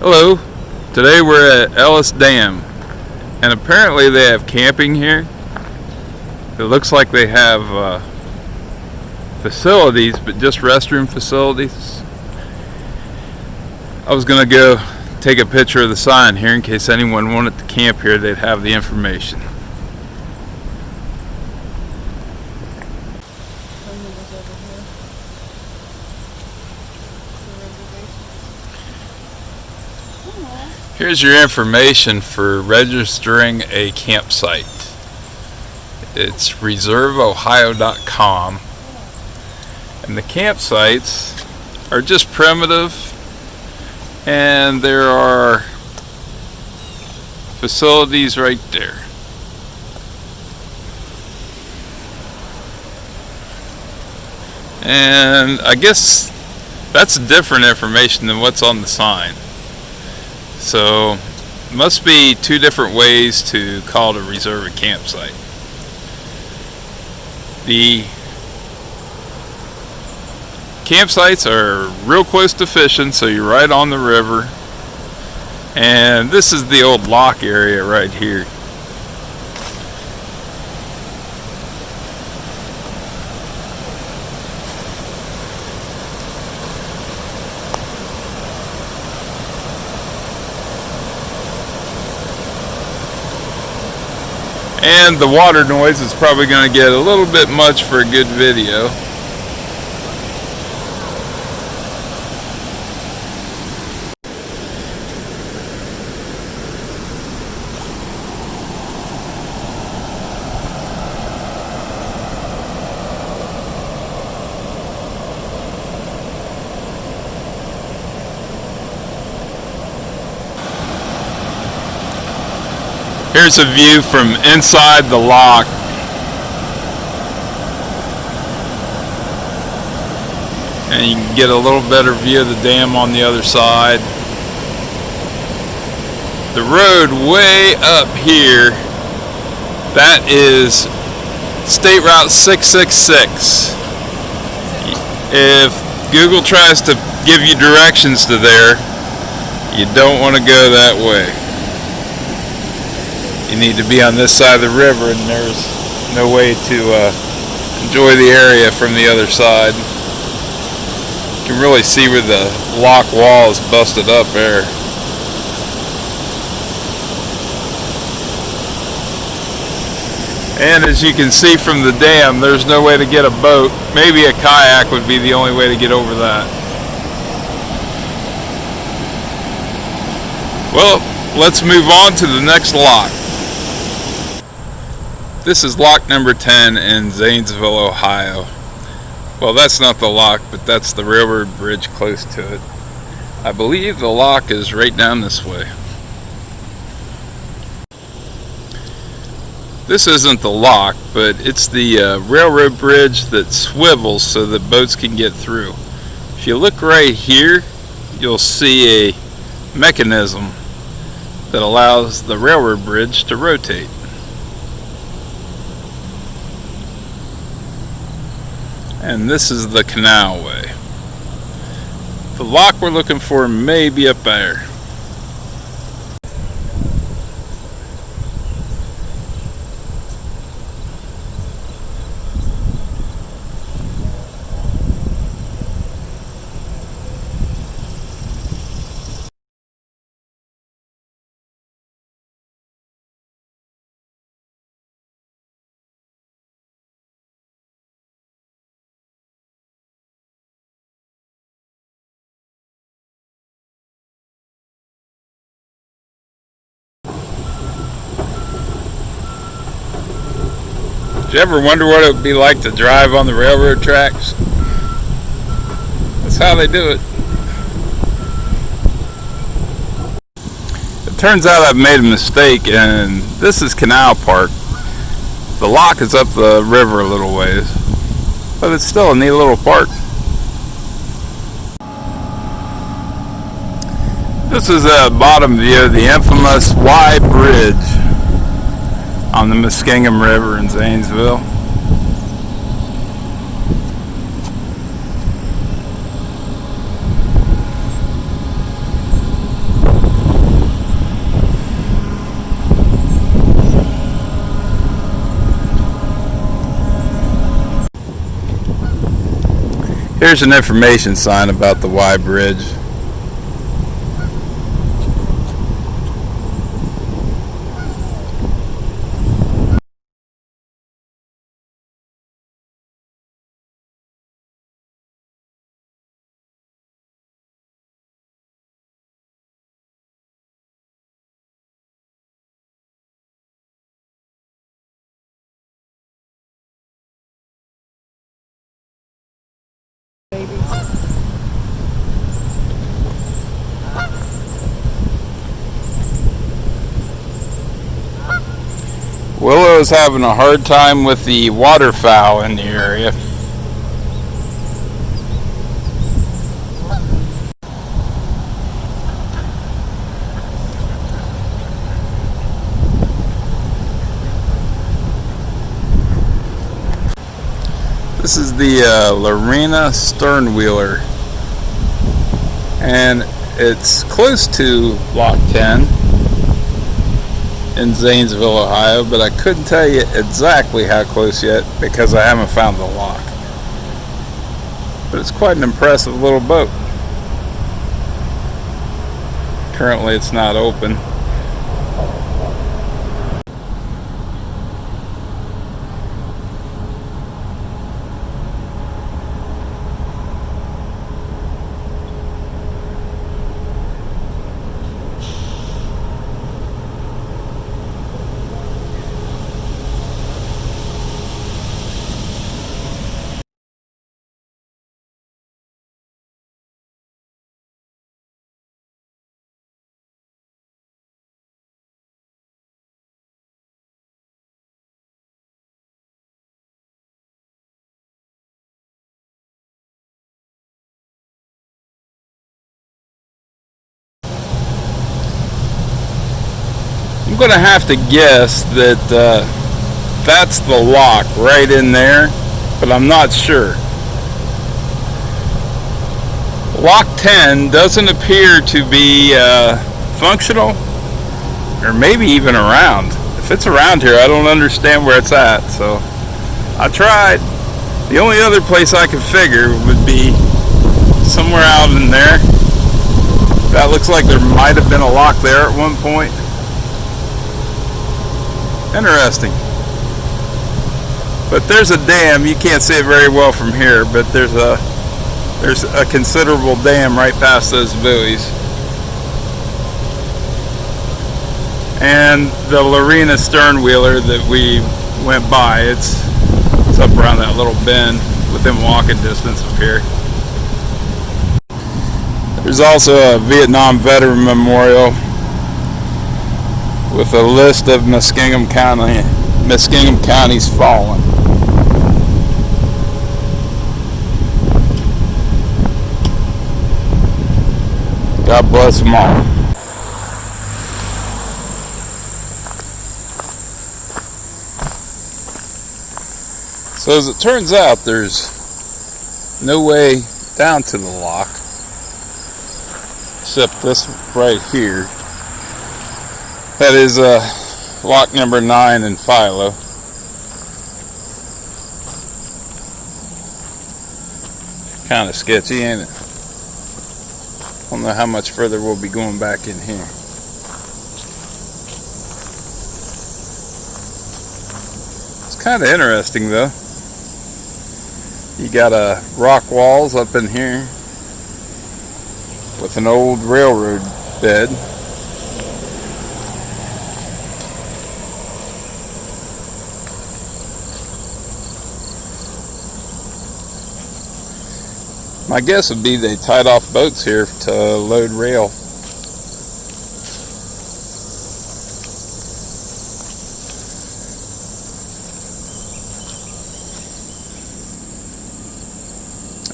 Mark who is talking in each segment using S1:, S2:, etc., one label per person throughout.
S1: Hello, today we're at Ellis Dam, and apparently they have camping here. It looks like they have facilities, but just restroom facilities. I was gonna go take a picture of the sign here in case anyone wanted to camp here, they'd have the information. Here's your information for registering a campsite. It's reserveohio.com, and the campsites are just primitive, and there are facilities right there. And I guess that's different information than what's on the sign. So, must be two different ways to call to reserve a campsite. The campsites are real close to fishing, so you're right on the river. And this is the old lock area right here. And the water noise is probably going to get a little bit much for a good video. Here's a view from inside the lock. And you can get a little better view of the dam on the other side. The road way up here, that is State Route 666. If Google tries to give you directions to there, you don't want to go that way. You need to be on this side of the river, and there's no way to enjoy the area from the other side. You can really see where the lock wall is busted up there. And as you can see from the dam, there's no way to get a boat. Maybe a kayak would be the only way to get over that. Well, let's move on to the next lock. This is lock number 10 in Zanesville, Ohio. Well, that's not the lock, but that's the railroad bridge close to it. I believe the lock is right down this way. This isn't the lock, but it's the railroad bridge that swivels so that boats can get through. If you look right here, you'll see a mechanism that allows the railroad bridge to rotate. And this is the canal way. The lock we're looking for may be up there. Did you ever wonder what it would be like to drive on the railroad tracks? That's how they do it. It turns out I've made a mistake, and this is Canal Park. The lock is up the river a little ways, but it's still a neat little park. This is a bottom view of the infamous Y Bridge on the Muskingum River in Zanesville. Here's an information sign about the Y Bridge. Willow's having a hard time with the waterfowl in the area. This is the Lorena sternwheeler, and it's close to Lock 10 in Zanesville, Ohio, but I couldn't tell you exactly how close yet because I haven't found the lock. But it's quite an impressive little boat. Currently it's not open. I'm going to have to guess that that's the lock right in there, but I'm not sure. Lock 10 doesn't appear to be functional, or maybe even around. If it's around here, I don't understand where it's at, so I tried. The only other place I could figure would be somewhere out in there. That looks like there might have been a lock there at one point. Interesting. But there's a dam. You can't see it very well from here, but there's a considerable dam right past those buoys. And the Lorena sternwheeler that we went by, it's up around that little bend within walking distance of here. There's also a Vietnam veteran memorial with a list of Muskingum counties fallen. God bless them all. So as it turns out, there's no way down to the lock except this right here. That is lock number 9 in Philo. Kind of sketchy, ain't it? I don't know how much further we'll be going back in here. It's kind of interesting though. You got rock walls up in here with an old railroad bed. My guess would be they tied off boats here to load rail.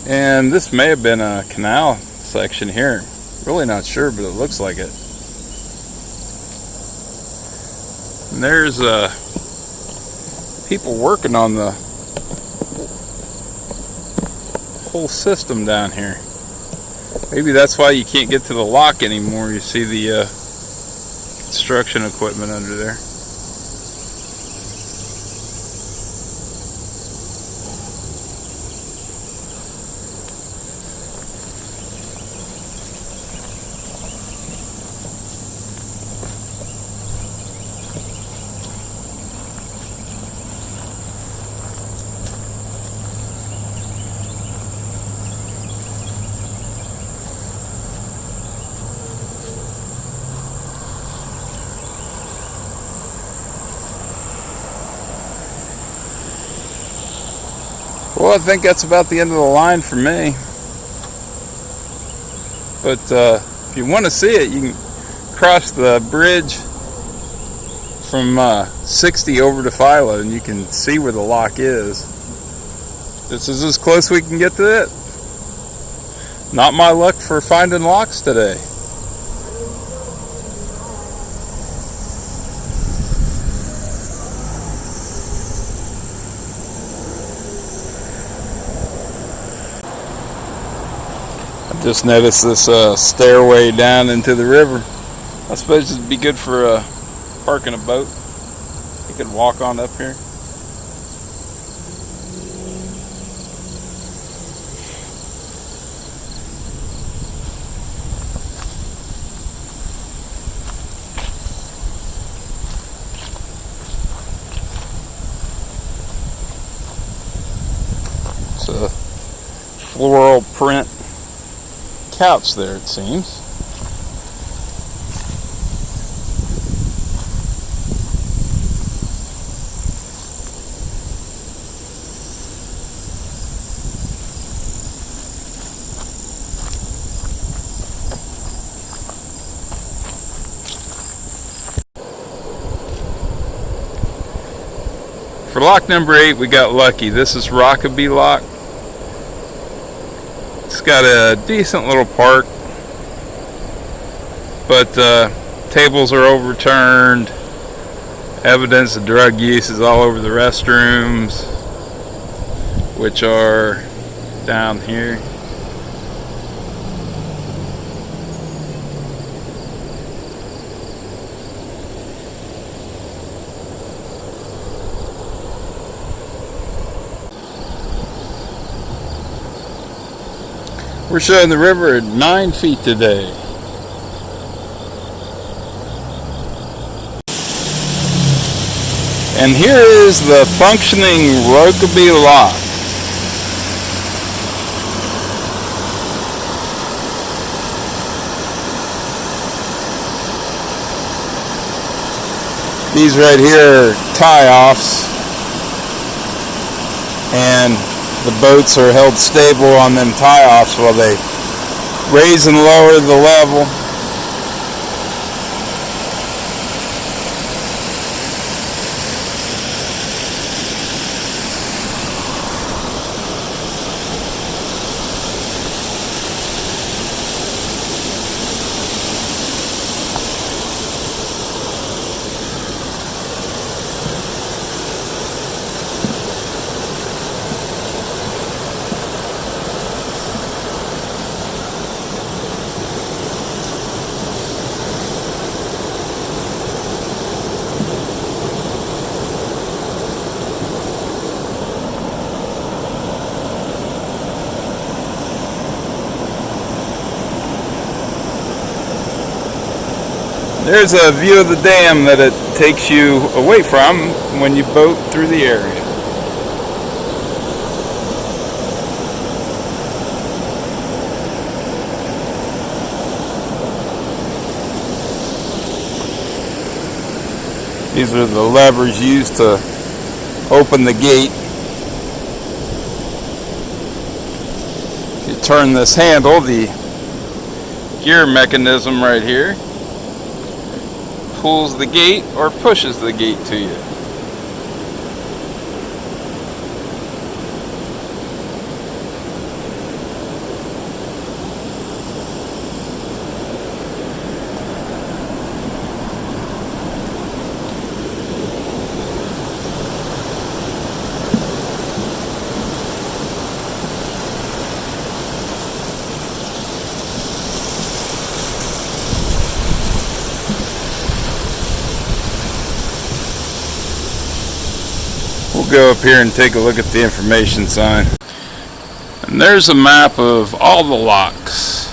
S1: And this may have been a canal section here. Really not sure, but it looks like it. And there's people working on the whole system down here. Maybe that's why you can't get to the lock anymore. You see the construction equipment under there. Well, I think that's about the end of the line for me. But if you want to see it, you can cross the bridge from 60 over to Philo, and you can see where the lock is. This is as close we can get to it. Not my luck for finding locks today. I just noticed this stairway down into the river. I suppose it'd be good for parking a boat. You could walk on up here. It's a floral print couch there, it seems. For lock number 8, we got lucky. This is Rokeby Lock. It's got a decent little park, but tables are overturned. Evidence of drug use is all over the restrooms, which are down here. We're showing the river at 9 feet today. And here is the functioning Rokeby Lock. These right here are tie-offs, and the boats are held stable on them tie-offs while they raise and lower the level. There's a view of the dam that it takes you away from when you boat through the area. These are the levers used to open the gate. If you turn this handle, the gear mechanism right here pulls the gate or pushes the gate to you. We'll go up here and take a look at the information sign. And there's a map of all the locks.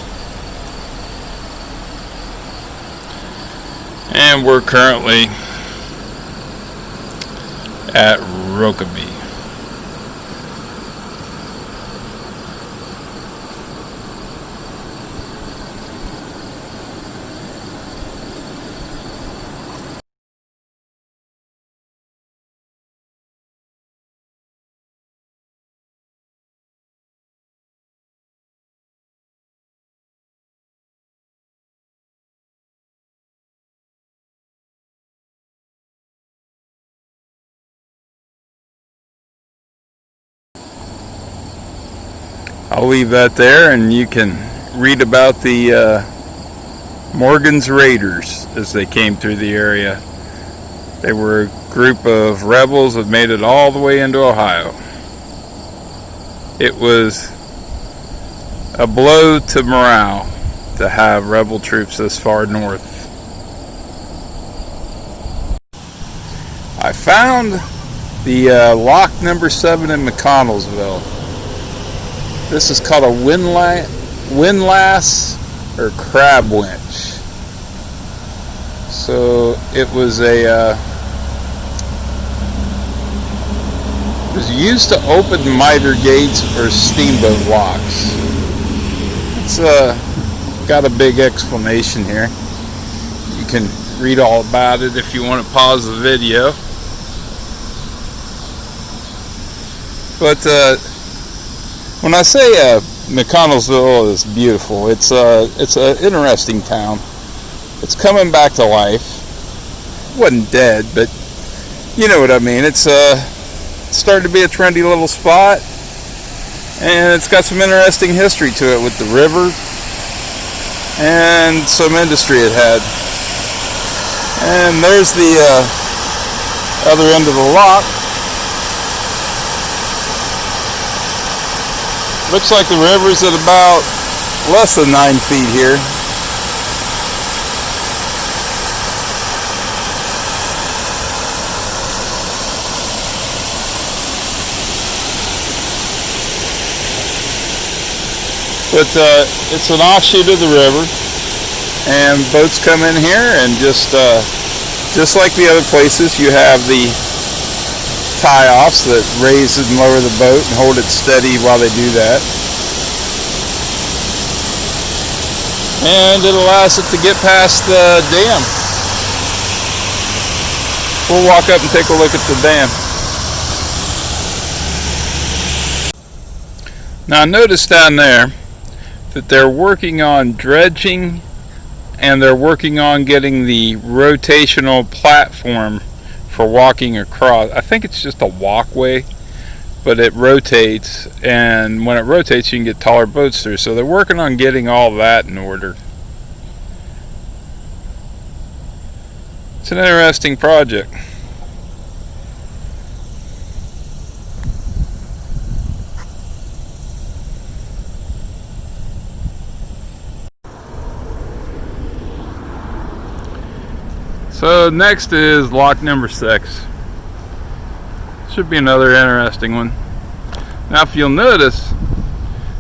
S1: And we're currently at Rokeby. I'll leave that there, and you can read about the Morgan's Raiders as they came through the area. They were a group of rebels that made it all the way into Ohio. It was a blow to morale to have rebel troops this far north. I found the lock number 7 in McConnelsville. This is called a windlass or crab winch. So it was used to open miter gates or steamboat locks. It's got a big explanation here. You can read all about it if you want to pause the video. But when I say McConnelsville is beautiful, it's an interesting town. It's coming back to life. It wasn't dead, but you know what I mean. It's started to be a trendy little spot, and it's got some interesting history to it with the river and some industry it had. And there's the other end of the lock. Looks like the river's at about less than 9 feet here. But it's an offshoot of the river, and boats come in here, and just like the other places, you have the tie-offs that raise and lower the boat and hold it steady while they do that. And it allows it to get past the dam. We'll walk up and take a look at the dam. Now notice down there that they're working on dredging, and they're working on getting the rotational platform for walking across. I think it's just a walkway, but it rotates, and when it rotates you can get taller boats through. So they're working on getting all that in order. It's an interesting project. So next is lock number 6. Should be another interesting one. Now if you'll notice,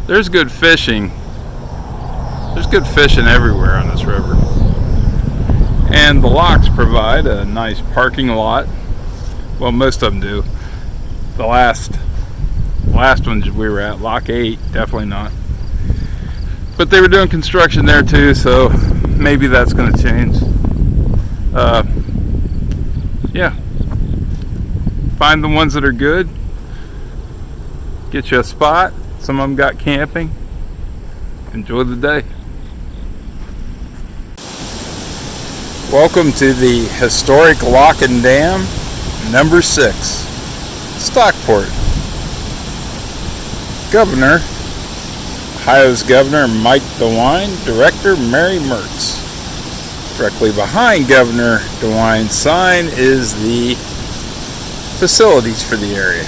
S1: there's good fishing. There's good fishing everywhere on this river. And the locks provide a nice parking lot. Well, most of them do. The last ones we were at, lock 8, definitely not. But they were doing construction there too, so maybe that's going to change. Yeah, find the ones that are good, get you a spot. Some of them got camping. Enjoy the day. Welcome to the historic Lock and Dam number 6, Stockport. Governor, Ohio's Governor Mike DeWine, Director Mary Mertz. Directly behind Governor DeWine's sign is the facilities for the area.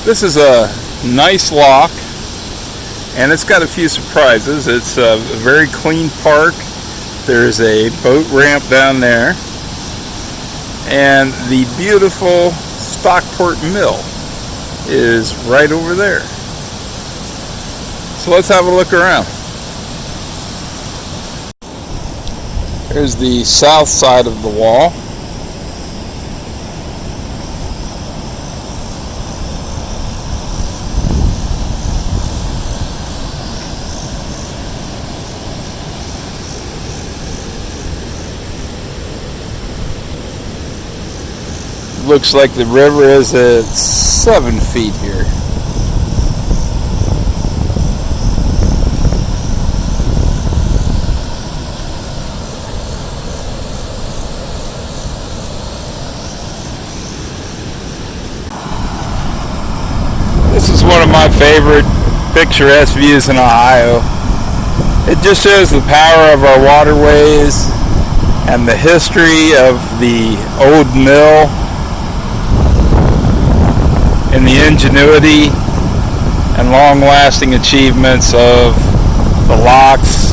S1: This is a nice lock, and it's got a few surprises. It's a very clean park. There's a boat ramp down there, and the beautiful Stockport Mill is right over there. So let's have a look around. Here's the south side of the wall. Looks like the river is at 7 feet here. This is one of my favorite picturesque views in Ohio. It just shows the power of our waterways and the history of the old mill and the ingenuity and long-lasting achievements of the locks.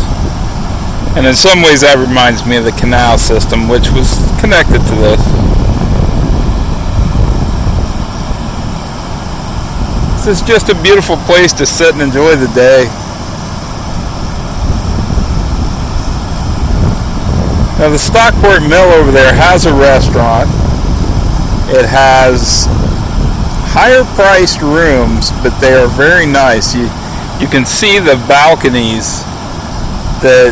S1: And in some ways that reminds me of the canal system, which was connected to this. This is just a beautiful place to sit and enjoy the day. Now the Stockport Mill over there has a restaurant. It has higher priced rooms, but they are very nice. You can see the balconies that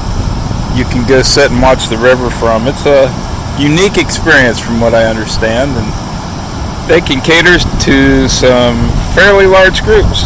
S1: you can go sit and watch the river from. It's a unique experience from what I understand, and they can cater to some fairly large groups.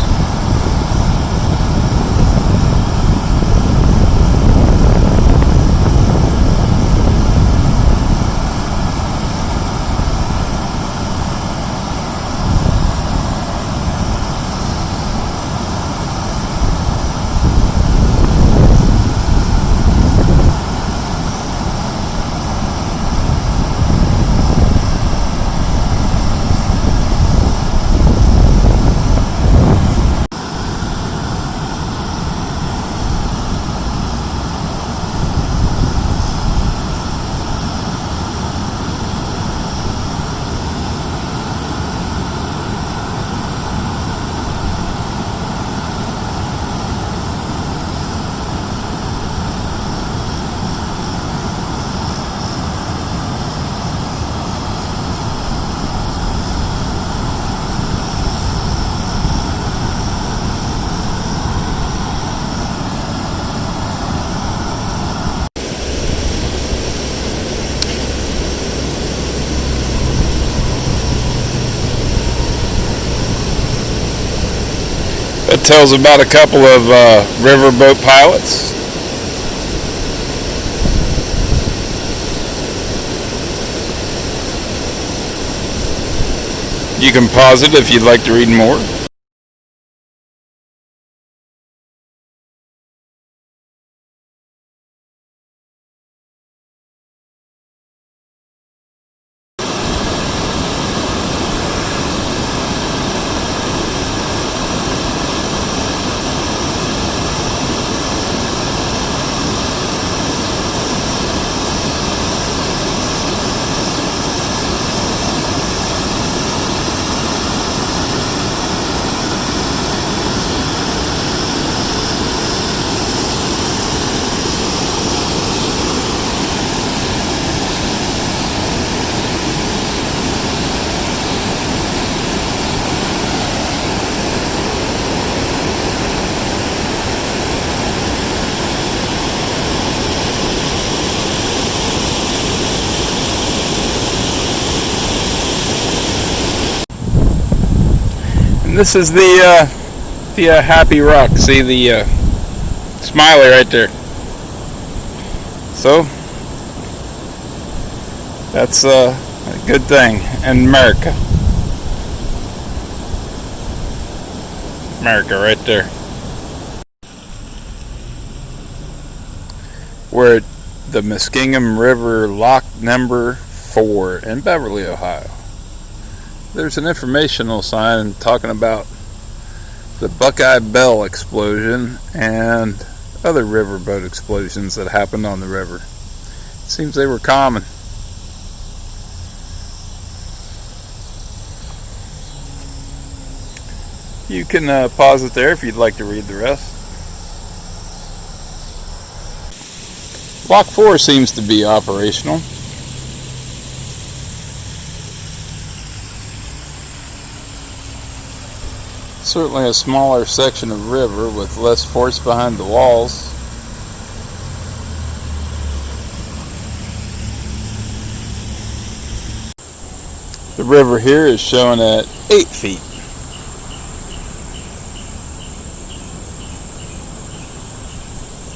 S1: It tells about a couple of riverboat pilots. You can pause it if you'd like to read more. This is the Happy Rock. See the smiley right there. So that's a good thing in America. America right there. We're at the Muskingum River Lock number 4 in Beverly, Ohio. There's an informational sign talking about the Buckeye Bell explosion and other riverboat explosions that happened on the river. It seems they were common. You can pause it there if you'd like to read the rest. Lock 4 seems to be operational. Certainly a smaller section of river with less force behind the walls. The river here is shown at 8 feet.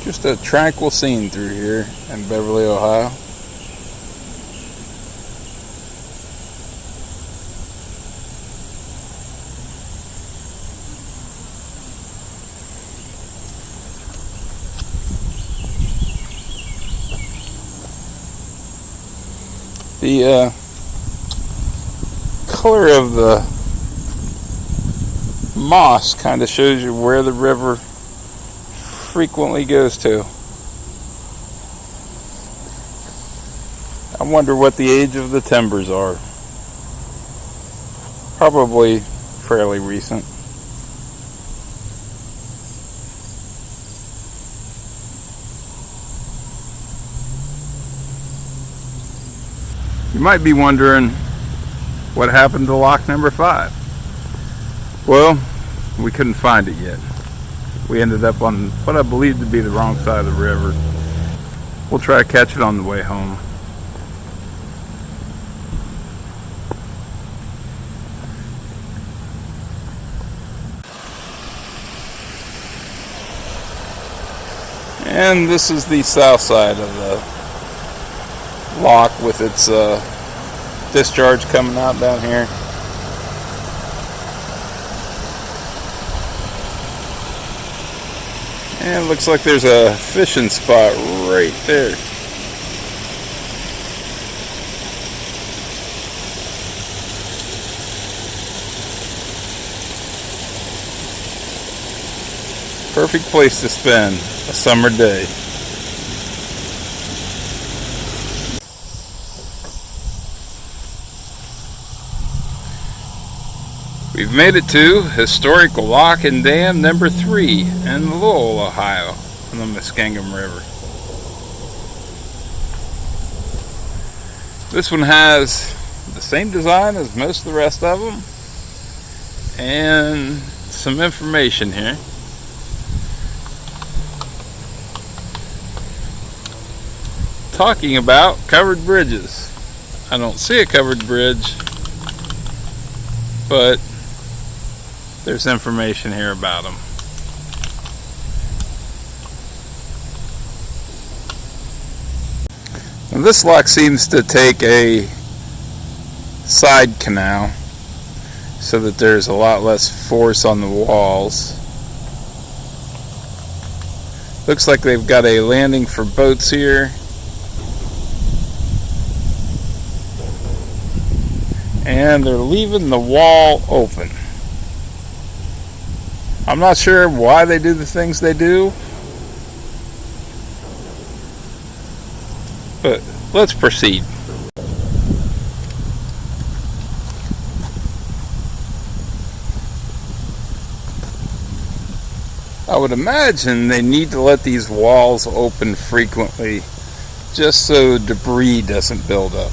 S1: Just a tranquil scene through here in Beverly, Ohio. The color of the moss kind of shows you where the river frequently goes to. I wonder what the age of the timbers are. Probably fairly recent. You might be wondering what happened to lock number 5. Well, we couldn't find it yet. We ended up on what I believe to be the wrong side of the river. We'll try to catch it on the way home. And this is the south side of the lock with its discharge coming out down here. And it looks like there's a fishing spot right there. Perfect place to spend a summer day. We've made it to Historical Lock and Dam number 3 in Lowell, Ohio, on the Muskingum River. This one has the same design as most of the rest of them, and some information here. Talking about covered bridges. I don't see a covered bridge, but there's information here about them. Now this lock seems to take a side canal so that there's a lot less force on the walls. Looks like they've got a landing for boats here. And they're leaving the wall open. I'm not sure why they do the things they do, but let's proceed. I would imagine they need to let these walls open frequently just so debris doesn't build up.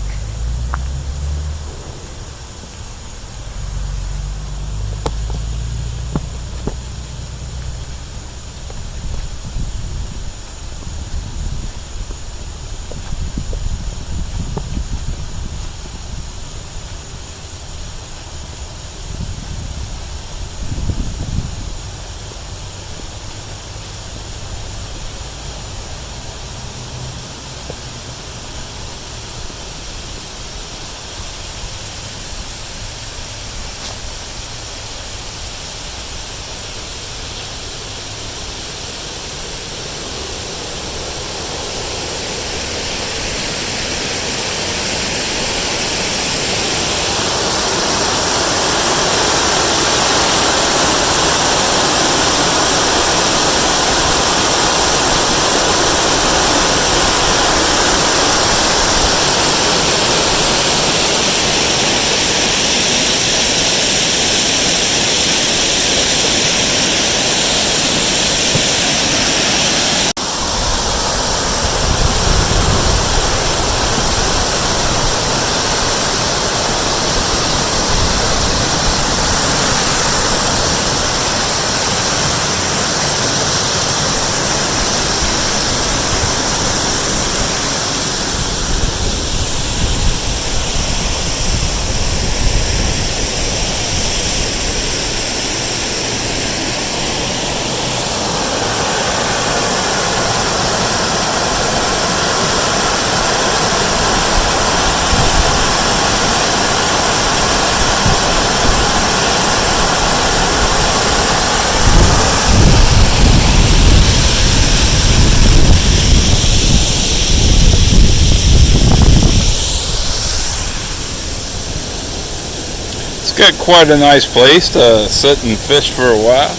S1: Got quite a nice place to sit and fish for a while.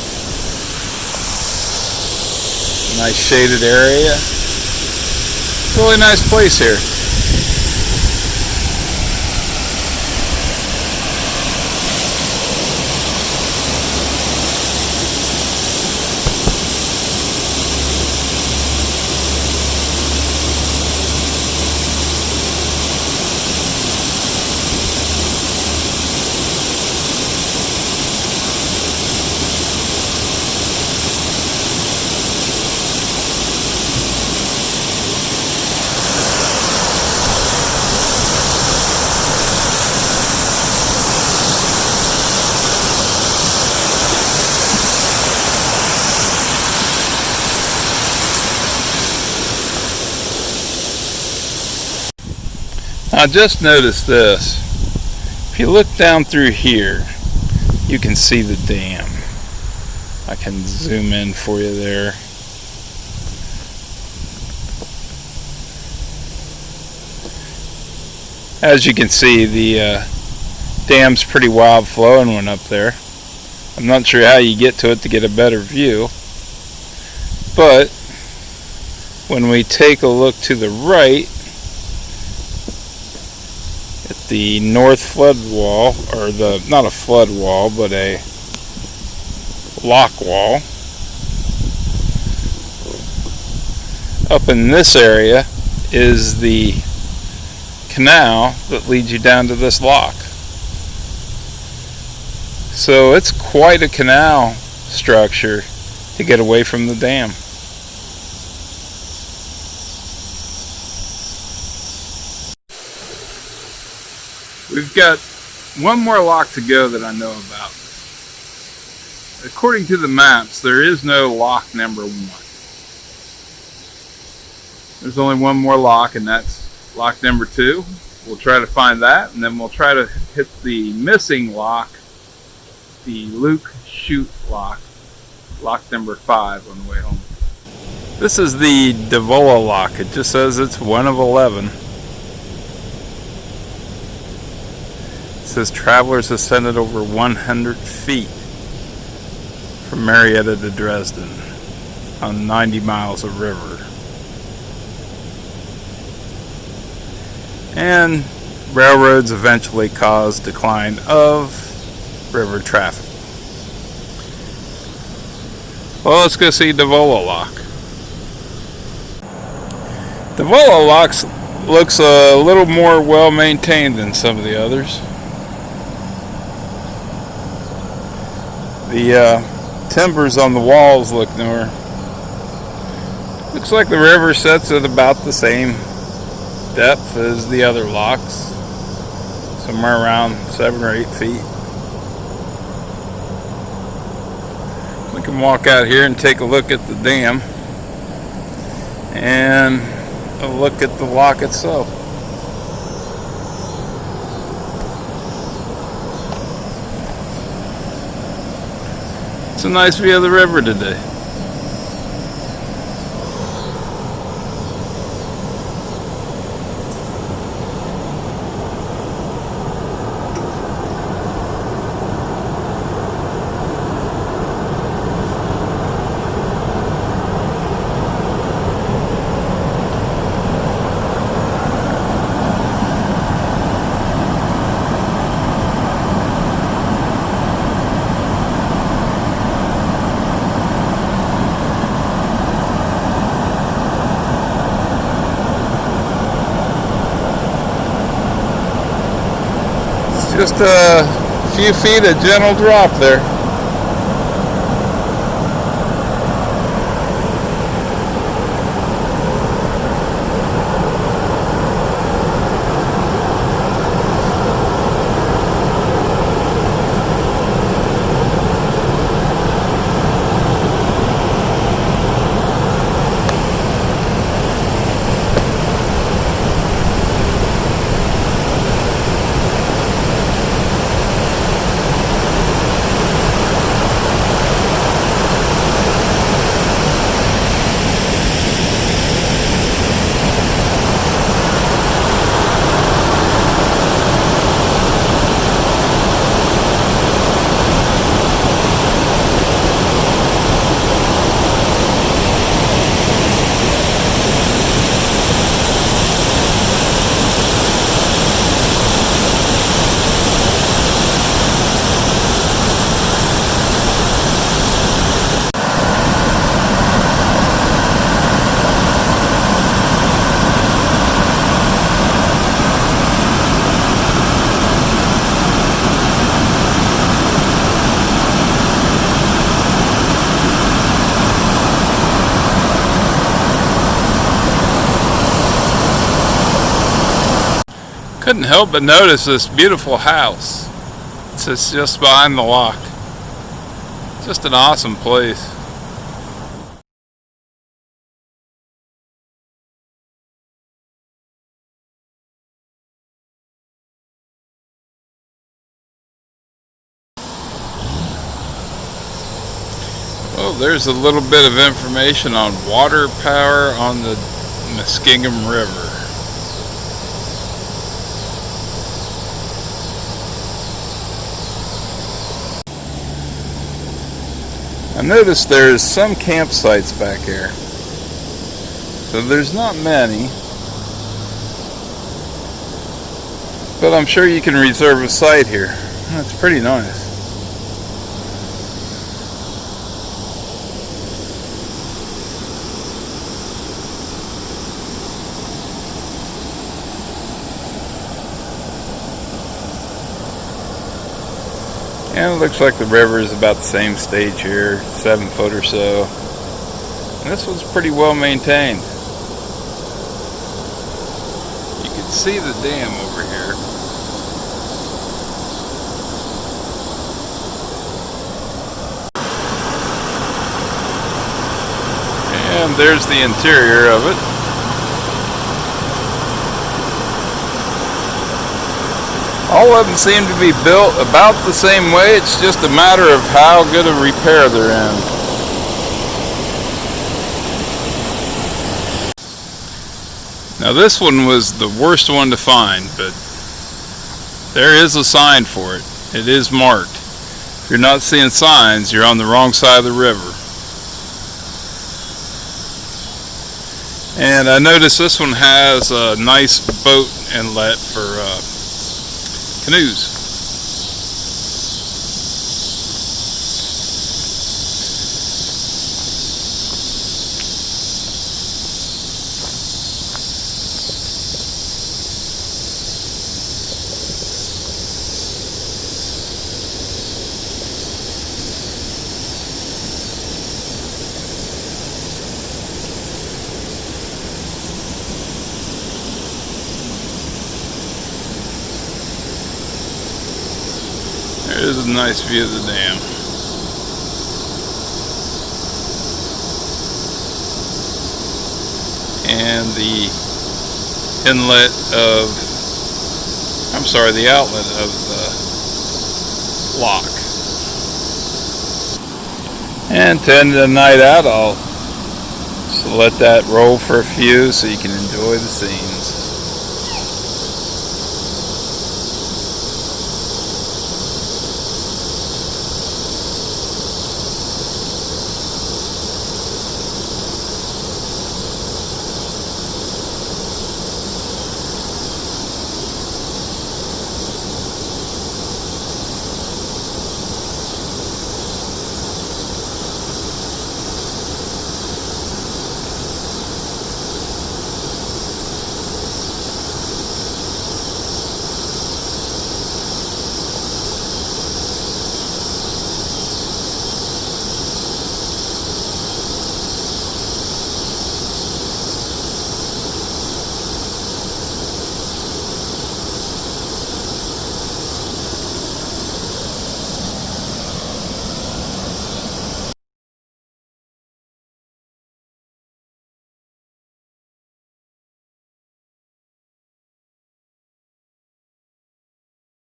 S1: Nice shaded area. Really nice place here. I just noticed this. If you look down through here, you can see the dam. I can zoom in for you there. As you can see, the dam's pretty wild flowing one up there. I'm not sure how you get to it to get a better view, but when we take a look to the right, the north flood wall, or not a flood wall, but a lock wall. Up in this area is the canal that leads you down to this lock. So it's quite a canal structure to get away from the dam. We've got one more lock to go that I know about. According to the maps, there is no lock number 1. There's only one more lock, and that's lock number 2. We'll try to find that, and then we'll try to hit the missing lock, the Luke Chute lock, lock number 5 on the way home. This is the Devola lock. It just says it's 1 of 11. It says travelers ascended over 100 feet from Marietta to Dresden on 90 miles of river. And railroads eventually caused decline of river traffic. Well, let's go see Devola Lock. Devola Lock looks a little more well maintained than some of the others. The timbers on the walls look newer. Looks like the river sets at about the same depth as the other locks, somewhere around 7 or 8 feet. We can walk out here and take a look at the dam and a look at the lock itself. It's a nice view of the river today. Just a few feet of gentle drop there. Couldn't help but notice this beautiful house. It's just behind the lock. Just an awesome place. Well, there's a little bit of information on water power on the Muskingum River. I noticed there's some campsites back here. So there's not many. But I'm sure you can reserve a site here. That's pretty nice. And it looks like the river is about the same stage here, 7 foot or so. And this one's pretty well maintained. You can see the dam over here. And there's the interior of it. All of them seem to be built about the same way. It's just a matter of how good a repair they're in. Now this one was the worst one to find, but there is a sign for it. It is marked. If you're not seeing signs, you're on the wrong side of the river. And I noticed this one has a nice boat inlet for canoes. There's a nice view of the dam. And the inlet of, the outlet of the lock. And to end the night out, I'll just let that roll for a few so you can enjoy the scene.